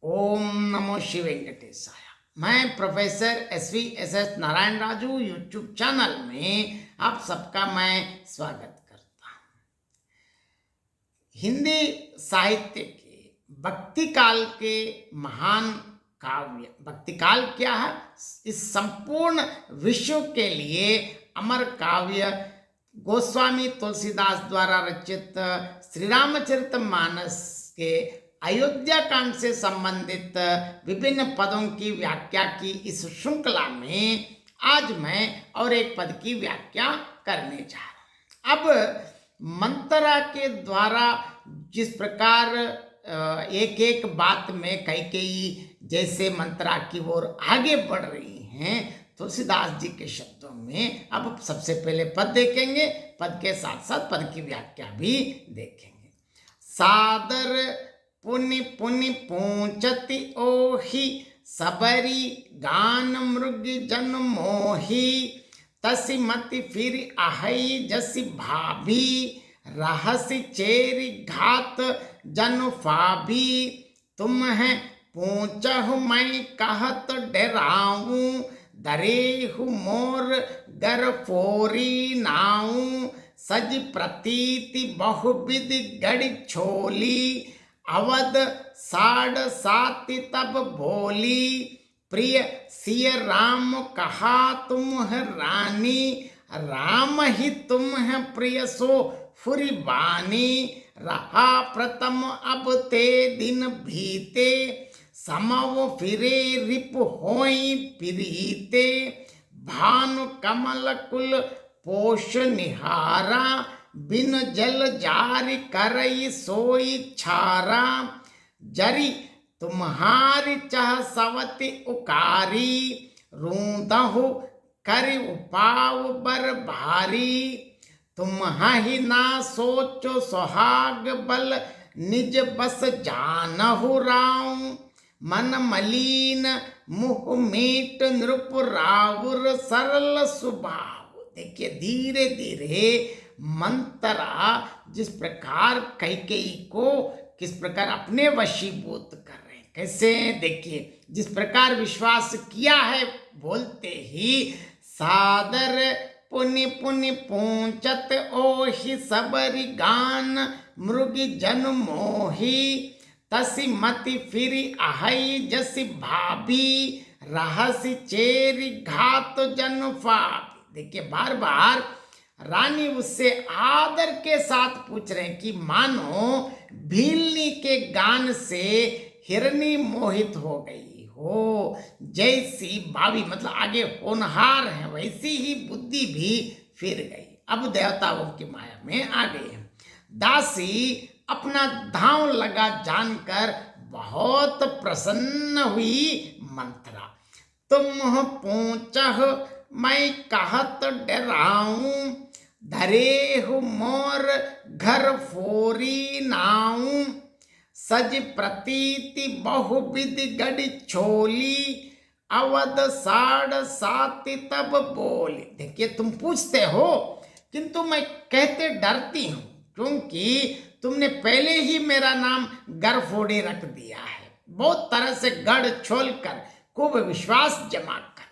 ओम नमो श्री वेंकटेशाय। मैं professor S Narayan Raju YouTube channel में आप सबका मैं स्वागत करता हूँ। हिंदी साहित्य के भक्ति काल के महान काव्य, भक्ति काल क्या है, इस संपूर्ण विश्व के लिए अमर काव्य गोस्वामी तुलसीदास द्वारा रचित श्री रामचरितमानस के अयोध्या कांड से संबंधित विभिन्न पदों की व्याख्या की इस श्रृंखला में आज मैं और एक पद की व्याख्या करने जा रहा हूं। अब मंत्रा के द्वारा जिस प्रकार एक एक बात में कई जैसे मंत्रा की ओर आगे बढ़ रही हैं, तुलसीदास जी के शब्दों में अब सबसे पहले पद देखेंगे, पद के साथ साथ पद की व्याख्या भी देखेंगे। सादर पुनि पुनि पूंचति ओहि सबरी गान मृग जन मोही तसी मति फिर आहई जसी भाभी रहसी चेरी घात जन फाभी तुम है पूंचहु मैं कहत डराऊं दरेहु मोर गर फोरी नाऊं सज प्रतीति बहुविध गढ़ छोली अवध साढ़ साति तब बोली प्रिय सिय राम कहा तुम है रानी राम ही तुम है प्रिय सो फुरी बानी रहा प्रथम अब ते दिन भीते समव फिरे रिप होई प्रीते भानु कमल कुल पोष निहारा बिन जल जारी करई सोई छारा जरी तुम्हारी चह सवति उकारी रूदहु करि उपाव बर भारी तुम ही ना सोचो सुहाग बल निज बस जानहु राम मन मलीन मुह मीट नृप रावुर सरल स्वभाव। देखिए धीरे धीरे मंत्रा जिस प्रकार कैकेयी को किस प्रकार अपने वशीभूत कर रहे हैं, कैसे देखिए जिस प्रकार विश्वास किया है बोलते ही सादर पुनि पुनि पूंचत ओहि सबरी गान मृगी जन मोही तसी मति फिरी आहई जसी भाभी रहसी चेरी घात जन फाभी। देखिए बार बार रानी उससे आदर के साथ पूछ रहे हैं कि मानो भीलनी के गान से हिरनी मोहित हो गई हो, जैसी भावी मतलब आगे होनहार है वैसी ही बुद्धि भी फिर गई, अब देवताओं की माया में आ गई है। दासी अपना धाव लगा जानकर बहुत प्रसन्न हुई मंत्रा। तुम पूछह मैं कहत डराऊं धरेहु मोर घर फोरी नाऊं सज प्रतीति बहुविध गढ़ छोली अवध साढ़ साति तब बोली। देखिए तुम पूछते हो किंतु मैं कहते डरती हूं क्योंकि तुमने पहले ही मेरा नाम गरफोड़ी रख दिया है, बहुत तरह से गढ़ छोल कर खूब विश्वास जमा कर।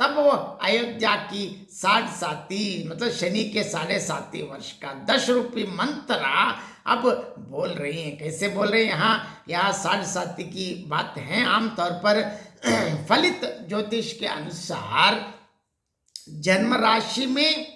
तब वो अयोध्या की 7.5 मतलब शनि के 7.5 वर्ष का 10 रूपी मंत्रा अब बोल रही हैं। कैसे बोल रही हैं? यहाँ 7.5 की बात है। आमतौर पर फलित ज्योतिष के अनुसार जन्म राशि में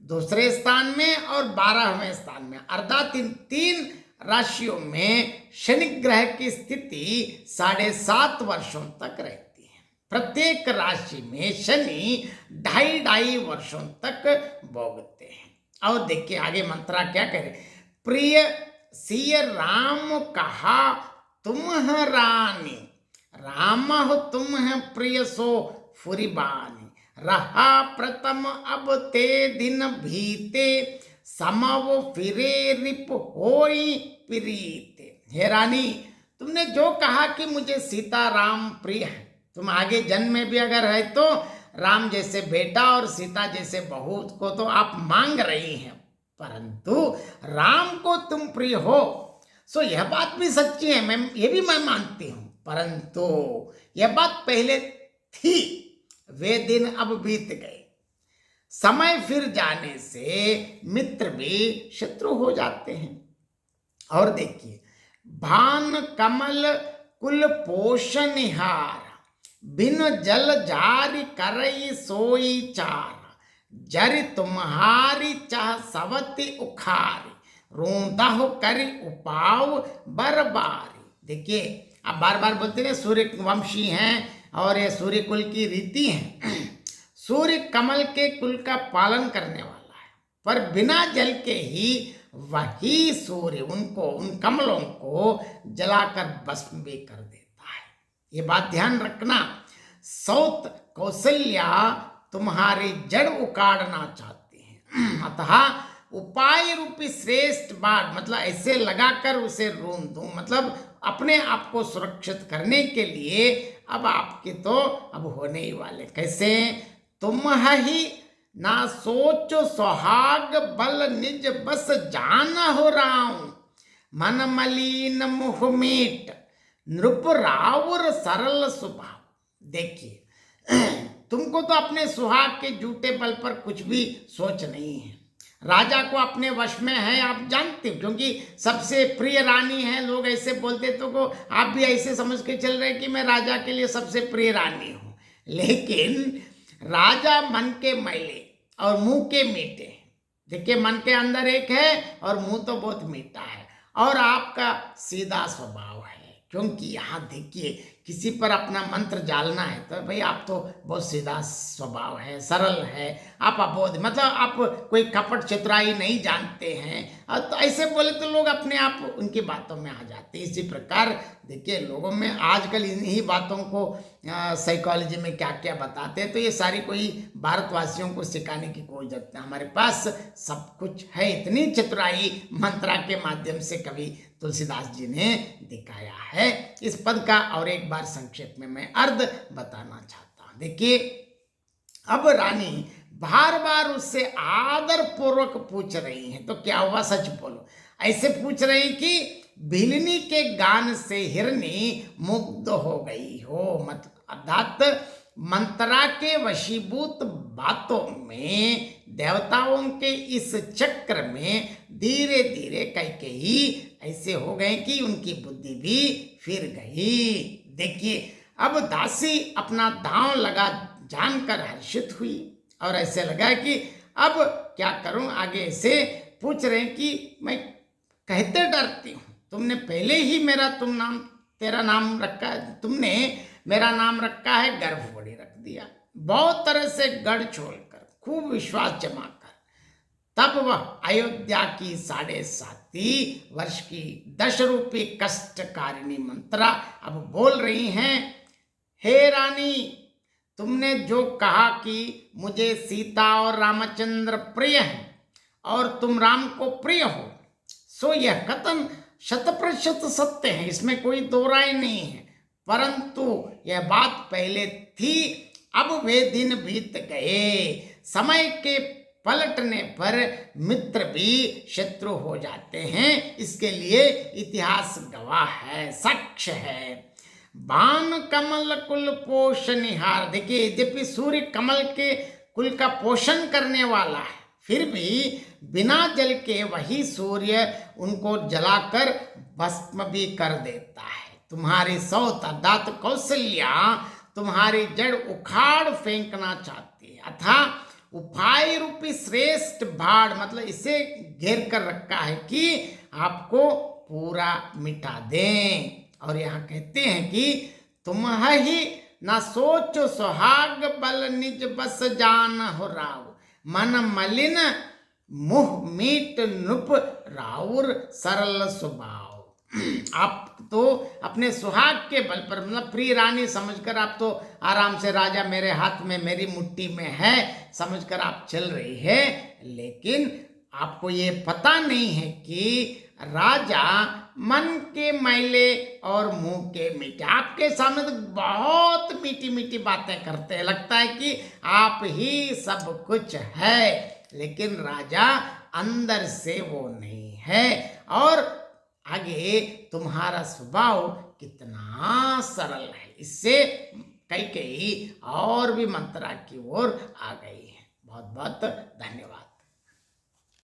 दूसरे स्थान में और 12वें स्थान में अर्थात इन 3 राशियों में शनि ग्रह की स्थिति 7.5 वर्षों तक रहती है। प्रत्येक राशि में शनि 2.5 वर्षों तक भोगते हैं। और देखिए आगे मंत्रा क्या करे, प्रिय सिय राम कहा तुम है रानी राम हो तुम है प्रिय सो फुरिबानी रहा प्रथम अब ते दिन भीते समव फिरे रिप होई प्रीते। हे रानी तुमने जो कहा कि मुझे सीता राम प्रिय है, तुम आगे जन्म में भी अगर है तो राम जैसे बेटा और सीता जैसे बहू को तो आप मांग रही हैं, परंतु राम को तुम प्रिय हो सो यह बात भी सच्ची है, मैं ये भी मैं मानती हूँ, परंतु यह बात पहले थी, वे दिन अब बीत गए। समय फिर जाने से मित्र भी शत्रु हो जाते हैं। और देखिए, भान कमल कुल पोषनिहार, बिन जल जारी करई सोई चार, जरि तुम्हारी चाह सवति उखारी, रोंदह करी उपाव बरबारी। देखिए, आप बार बार बोलते हैं सूर्य वंशी हैं और ये सूर्य कुल की रीति है। सूर्य कमल के कुल का पालन करने वाला है, पर बिना जल के ही वही सूर्य उनको, उन कमलों को जलाकर भस्म भी कर देता है। ये बात ध्यान रखना। सौत कौशल्या तुम्हारी जड़ उखाड़ना चाहती हैं, अतः उपाय रूपी श्रेष्ठ बाण, मतलब ऐसे लगाकर उसे रोन दूं, मतलब अपने आप को सुरक्षित करने के लिए अब आपके तो अब होने ही वाले। कैसे? तुम ही ना सोचो सुहाग बल निज बस जान हो राऊं, मन मलिन मुह मीट नृप राउर सरल स्वभाव। देखिए, तुमको तो अपने सुहाग के झूठे बल पर कुछ भी सोच नहीं है। राजा को अपने वश में है, आप जानते हो, क्योंकि सबसे प्रिय रानी है। लोग ऐसे बोलते तो को आप भी ऐसे समझ के चल रहे कि मैं राजा के लिए सबसे प्रिय रानी हूं, लेकिन राजा मन के मैले और मुंह के मीठे हैं। देखिए, मन के अंदर एक है और मुंह तो बहुत मीठा है, और आपका सीधा स्वभाव है। क्योंकि यहाँ देखिए, किसी पर अपना मंत्र डालना है तो भाई आप तो बहुत सीधा स्वभाव है, सरल है, आप अबोध, मतलब आप कोई कपट चतुराई नहीं जानते हैं। और तो ऐसे बोले तो लोग अपने आप उनकी बातों में आ जाते हैं। इसी प्रकार देखिए, लोगों में आजकल इन्हीं बातों को साइकोलॉजी में क्या क्या बताते हैं, तो ये सारी कोई भारतवासियों को सिखाने की कोई जरूरत नहीं। हमारे पास सब कुछ है, इतनी चतुराई मंत्रा के माध्यम से कवि तुलसीदास जी ने दिखाया है। इस पद का और एक बार संक्षेप में मैं अर्थ बताना चाहता हूं। देखिए, अब रानी बार बार उससे आदर पूर्वक पूछ रही हैं, तो क्या हुआ, सच बोलो। ऐसे पूछ रही कि भिलनी के गान से हिरनी मुग्ध हो गई हो, मतलब अर्थात मंत्रा के वशीभूत बातों में, देवताओं के इस चक्र में धीरे धीरे कैकेयी ऐसे हो गए कि उनकी बुद्धि भी फिर गई। देखिए, अब दासी अपना दांव लगा जानकर हर्षित हुई और ऐसे लगा कि अब क्या करूं आगे। से पूछ रहे हैं कि मैं कहते डरती हूं, तुमने पहले ही तेरा नाम रखा है, तुमने मेरा नाम रखा है, गर्भ बड़ी रख दिया, बहुत तरह से गढ़ छोड़कर, खूब विश्वास जमा कर। तब वह अयोध्या की 7.5 वर्ष की 10 रूपी कष्टकारिणी मंत्रा अब बोल रही हैं, हे रानी, तुमने जो कहा कि मुझे सीता और रामचंद्र प्रिय हैं और तुम राम को प्रिय हो, सो यह कथन 100% सत्य है, इसमें कोई दो राय नहीं है। परंतु यह बात पहले थी, अब वे दिन बीत गए। समय के पलटने पर मित्र भी शत्रु हो जाते हैं, इसके लिए इतिहास गवाह है, साक्ष्य है। बान कमल कुल पोषनिहार, देखिए, यद्यपि सूर्य कमल के कुल का पोषण करने वाला है, फिर भी बिना जल के वही सूर्य उनको जलाकर भस्म भी कर देता है। तुम्हारी सौत अर्थात कौशल्या तुम्हारी जड़ उखाड़ फेंकना चाहती है, अतः उपाय रूपी श्रेष्ठ भाड़, मतलब इसे घेर कर रखा है कि आपको पूरा मिटा दें। और यहाँ कहते हैं कि तुम ही ना सोचो सुहाग बल निज बस जान हो राव, मन मलिन मुह मीट नृप राउर सरल स्वभाव। आप तो अपने सुहाग के बल पर, मतलब प्रिय रानी समझकर आप तो आराम से, राजा मेरे हाथ में, मेरी मुट्ठी में है समझकर आप चल रही है, लेकिन आपको ये पता नहीं है कि राजा मन के मैले और मुंह के मीठे, आपके सामने तो बहुत मीठी मीठी बातें करते हैं, लगता है कि आप ही सब कुछ है, लेकिन राजा अंदर से वो नहीं है। और आगे तुम्हारा स्वभाव कितना सरल है। इससे कई कई और भी मंत्रा की ओर आ गई है। बहुत बहुत धन्यवाद।